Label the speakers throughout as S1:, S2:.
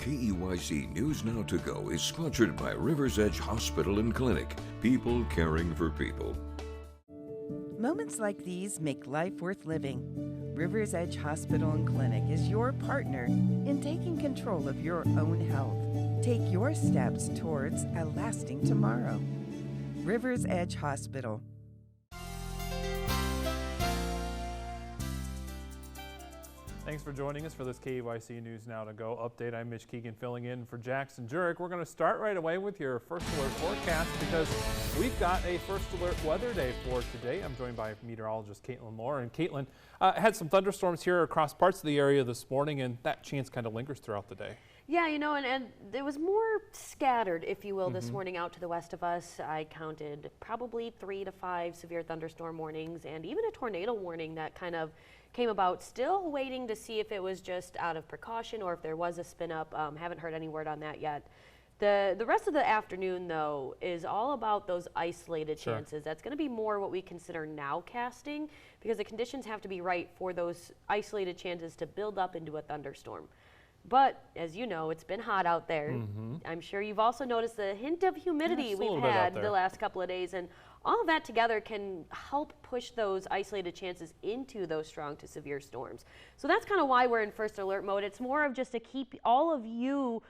S1: KEYC News Now to Go is sponsored by River's Edge Hospital and Clinic. People caring for people.
S2: Moments like these make life worth living. River's Edge Hospital and Clinic is your partner in taking control of your own health. Take your steps towards a lasting tomorrow. River's Edge Hospital.
S3: Thanks for joining us for this KEYC News Now to Go update. I'm Mitch Keegan filling in for Jackson Jurek. We're going to start right away with your first alert forecast because we've got a first alert weather day for today. I'm joined by meteorologist Caitlin Moore. And Caitlin, had some thunderstorms here across parts of the area this morning, and that chance kind of lingers throughout the day.
S4: Yeah, you know, and it was more scattered, if you will, this morning out to the west of us. I counted probably 3 to 5 severe thunderstorm warnings and even a tornado warning that kind of came about. Still waiting to see if it was just out of precaution or if there was a spin up. Haven't heard any word on that yet. The rest of the afternoon, though, is all about those isolated chances. That's going to be more what we consider nowcasting because the conditions have to be right for those isolated chances to build up into a thunderstorm. But as you know, it's been hot out there. I'm sure you've also noticed the hint of humidity we've had the last couple of days, and all of that together can help push those isolated chances into those strong to severe storms. So that's kind of why we're in first alert mode. It's more of just to keep all of you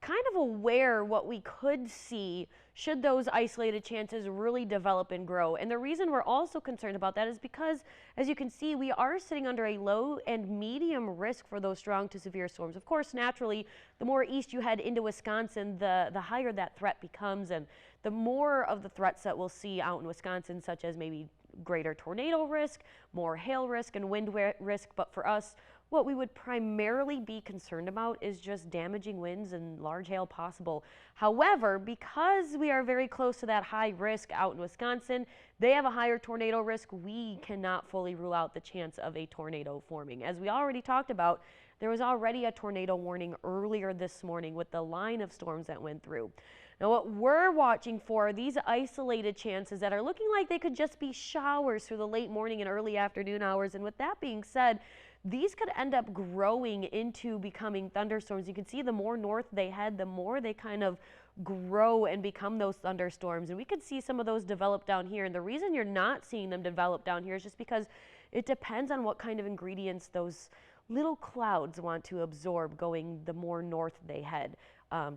S4: kind of aware what we could see should those isolated chances really develop and grow. And the reason we're also concerned about that is because, as you can see, we are sitting under a low and medium risk for those strong to severe storms. Of course, naturally, the more east you head into Wisconsin, the higher that threat becomes, and the more of the threats that we'll see out in Wisconsin, such as maybe greater tornado risk, more hail risk, and wind risk. But for us, what we would primarily be concerned about is just damaging winds and large hail possible. However, because we are very close to that high risk out in Wisconsin, they have a higher tornado risk. We cannot fully rule out the chance of a tornado forming. As we already talked about, there was already a tornado warning earlier this morning with the line of storms that went through. Now, what we're watching for are these isolated chances that are looking like they could just be showers through the late morning and early afternoon hours. And with that being said, these could end up growing into becoming thunderstorms. You can see the more north they head, the more they kind of grow and become those thunderstorms. And we could see some of those develop down here. And the reason you're not seeing them develop down here is just because it depends on what kind of ingredients those little clouds want to absorb going the more north they head.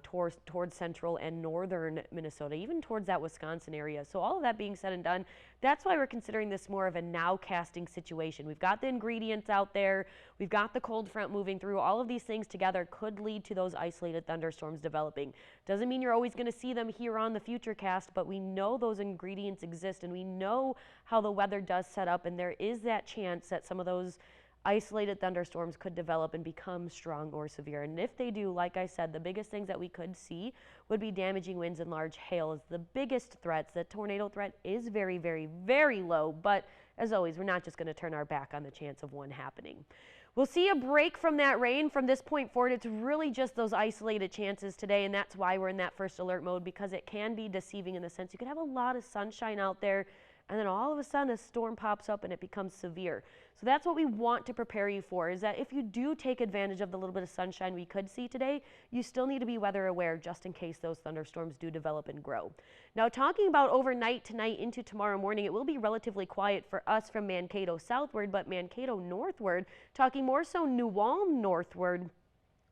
S4: Towards central and northern Minnesota, even towards that Wisconsin area. So all of that being said and done, that's why we're considering this more of a nowcasting situation. We've got the ingredients out there. We've got the cold front moving through. All of these things together could lead to those isolated thunderstorms developing. Doesn't mean you're always going to see them here on the Futurecast, but we know those ingredients exist and we know how the weather does set up, and there is that chance that some of those isolated thunderstorms could develop and become strong or severe. And if they do, like I said, the biggest things that we could see would be damaging winds and large hail as the biggest threats. The tornado threat is very, very, very low, but as always, we're not just going to turn our back on the chance of one happening. We'll see a break from that rain from this point forward. It's really just those isolated chances today, and that's why we're in that first alert mode, because it can be deceiving in the sense you could have a lot of sunshine out there, and then all of a sudden a storm pops up and it becomes severe. So that's what we want to prepare you for, is that if you do take advantage of the little bit of sunshine we could see today, you still need to be weather aware just in case those thunderstorms do develop and grow. Now, talking about overnight tonight into tomorrow morning, it will be relatively quiet for us from Mankato southward, but Mankato northward, talking more so New Ulm northward,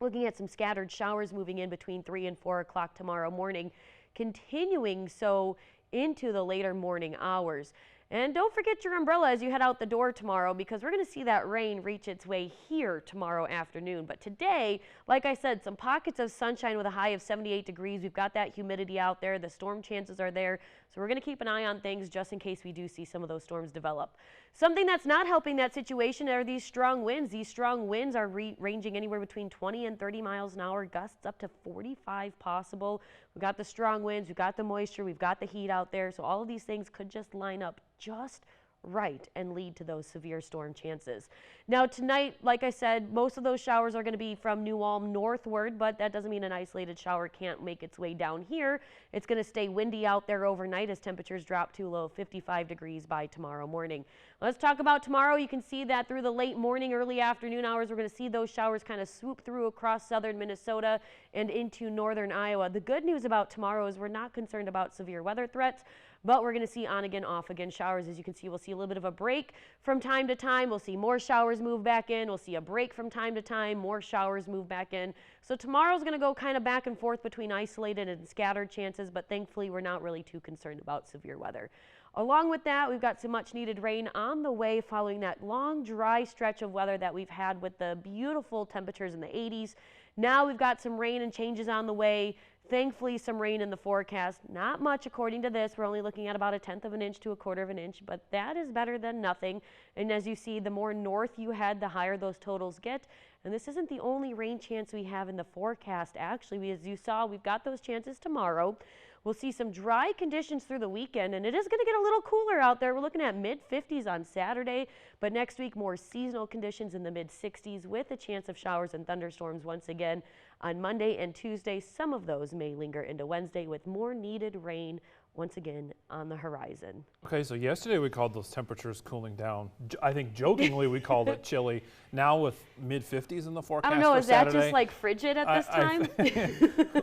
S4: looking at some scattered showers moving in between 3 and 4 o'clock tomorrow morning, continuing so into the later morning hours. And don't forget your umbrella as you head out the door tomorrow, because we're going to see that rain reach its way here tomorrow afternoon. But today, like I said, some pockets of sunshine with a high of 78 degrees. We've got that humidity out there. The storm chances are there. So we're going to keep an eye on things just in case we do see some of those storms develop. Something that's not helping that situation are these strong winds. These strong winds are ranging anywhere between 20 and 30 miles an hour, gusts up to 45 possible. We've got the strong winds, we've got the moisture, we've got the heat out there. So all of these things could just line up just right and lead to those severe storm chances. Now tonight, like I said, most of those showers are going to be from New Ulm northward, but that doesn't mean an isolated shower can't make its way down here. It's going to stay windy out there overnight as temperatures drop to a low of 55 degrees by tomorrow morning. Let's talk about tomorrow. You can see that through the late morning, early afternoon hours, we're going to see those showers kind of swoop through across southern Minnesota and into northern Iowa. The good news about tomorrow is we're not concerned about severe weather threats, but we're going to see on again, off again showers. As you can see, we'll see a little bit of a break from time to time. We'll see more showers move back in. We'll see a break from time to time, more showers move back in. So tomorrow's going to go kind of back and forth between isolated and scattered chances, but thankfully we're not really too concerned about severe weather. Along with that, we've got some much needed rain on the way following that long dry stretch of weather that we've had with the beautiful temperatures in the 80s. Now we've got some rain and changes on the way. Thankfully, some rain in the forecast. Not much according to this. We're only looking at about 1/10 of an inch to 1/4 of an inch, but that is better than nothing. And as you see, the more north you head, the higher those totals get. And this isn't the only rain chance we have in the forecast. Actually, as you saw, we've got those chances tomorrow. We'll see some dry conditions through the weekend, and it is going to get a little cooler out there. We're looking at mid-50s on Saturday, but next week more seasonal conditions in the mid-60s with a chance of showers and thunderstorms once again on Monday and Tuesday. Some of those may linger into Wednesday with more needed rain once again on the horizon.
S3: Okay, so yesterday we called those temperatures cooling down. I think jokingly we called it chilly. Now with mid-50s in the forecast
S4: I don't know,
S3: for
S4: is that
S3: Saturday,
S4: just like frigid at this time?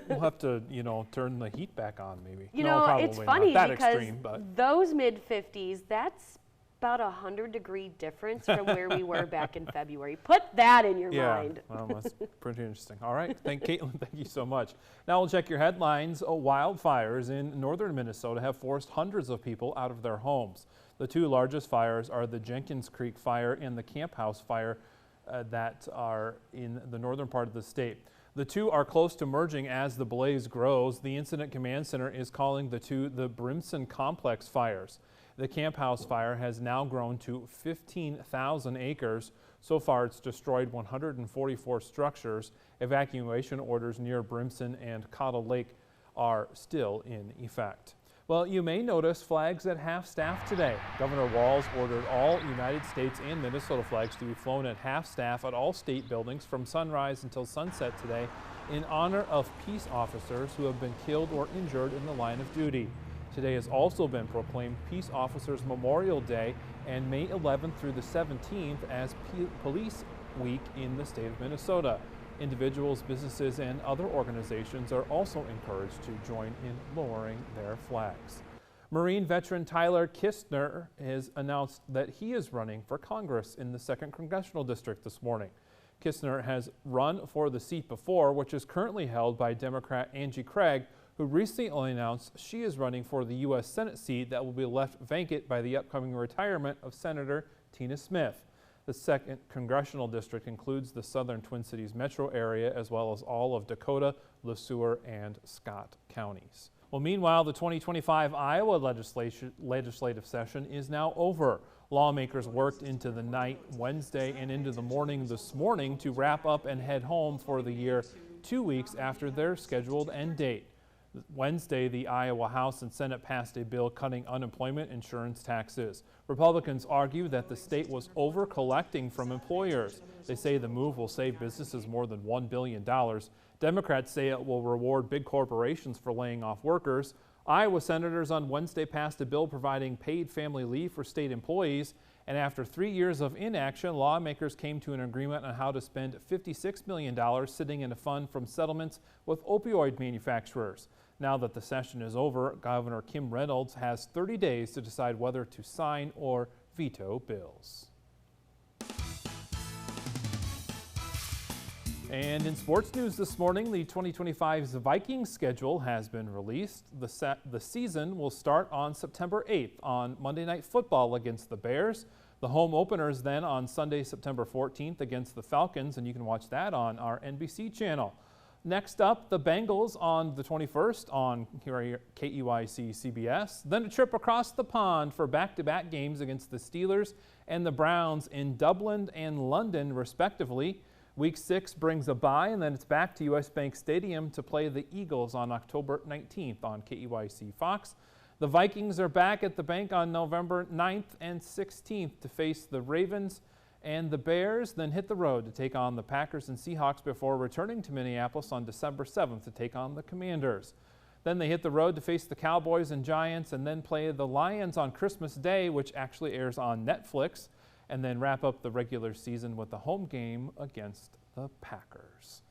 S3: we'll have to, turn the heat back on maybe.
S4: You
S3: No,
S4: know,
S3: probably
S4: it's
S3: not
S4: funny
S3: that
S4: because
S3: extreme, but
S4: those mid-50s, that's about 100-degree difference from where we were back in February. Put that in your mind.
S3: Well, that's pretty interesting. All right, Caitlin, thank you so much. Now we'll check your headlines. Wildfires in northern Minnesota have forced hundreds of people out of their homes. The two largest fires are the Jenkins Creek fire and the Camp House fire that are in the northern part of the state. The two are close to merging as the blaze grows. The Incident Command Center is calling the two the Brimson Complex fires. The Camp House fire has now grown to 15,000 acres. So far, it's destroyed 144 structures. Evacuation orders near Brimson and Cottle Lake are still in effect. Well, you may notice flags at half-staff today. Governor Walz ordered all United States and Minnesota flags to be flown at half-staff at all state buildings from sunrise until sunset today in honor of peace officers who have been killed or injured in the line of duty. Today has also been proclaimed Peace Officers Memorial Day and May 11th through the 17th as Police Week in the state of Minnesota. Individuals, businesses, and other organizations are also encouraged to join in lowering their flags. Marine veteran Tyler Kistner has announced that he is running for Congress in the 2nd Congressional District this morning. Kistner has run for the seat before, which is currently held by Democrat Angie Craig, who recently announced she is running for the U.S. Senate seat that will be left vacant by the upcoming retirement of Senator Tina Smith. The 2nd Congressional District includes the southern Twin Cities metro area as well as all of Dakota, Le Sueur, and Scott counties. Well, meanwhile, the 2025 Iowa legislative session is now over. Lawmakers worked into the night Wednesday and into the morning this morning to wrap up and head home for the year 2 weeks after their scheduled end date. Wednesday, the Iowa House and Senate passed a bill cutting unemployment insurance taxes. Republicans argue that the state was over-collecting from employers. They say the move will save businesses more than $1 billion. Democrats say it will reward big corporations for laying off workers. Iowa senators on Wednesday passed a bill providing paid family leave for state employees. And after 3 years of inaction, lawmakers came to an agreement on how to spend $56 million sitting in a fund from settlements with opioid manufacturers. Now that the session is over, Governor Kim Reynolds has 30 days to decide whether to sign or veto bills. And in sports news this morning, the 2025's Vikings schedule has been released. The season will start on September 8th on Monday Night Football against the Bears. The home opener is then on Sunday, September 14th against the Falcons, and you can watch that on our NBC channel. Next up, the Bengals on the 21st on KEYC CBS. Then a trip across the pond for back-to-back games against the Steelers and the Browns in Dublin and London, respectively. Week 6 brings a bye, and then it's back to US Bank Stadium to play the Eagles on October 19th on KEYC Fox. The Vikings are back at the bank on November 9th and 16th to face the Ravens and the Bears, then hit the road to take on the Packers and Seahawks before returning to Minneapolis on December 7th to take on the Commanders. Then they hit the road to face the Cowboys and Giants and then play the Lions on Christmas Day, which actually airs on Netflix, and then wrap up the regular season with the home game against the Packers.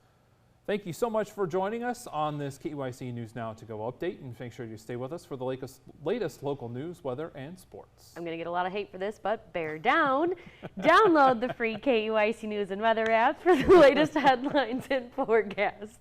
S3: Thank you so much for joining us on this KEYC News Now to Go update, and make sure you stay with us for the latest local news, weather, and sports.
S4: I'm going to get a lot of hate for this, but bear down. Download the free KEYC News and Weather app for the latest headlines and forecasts.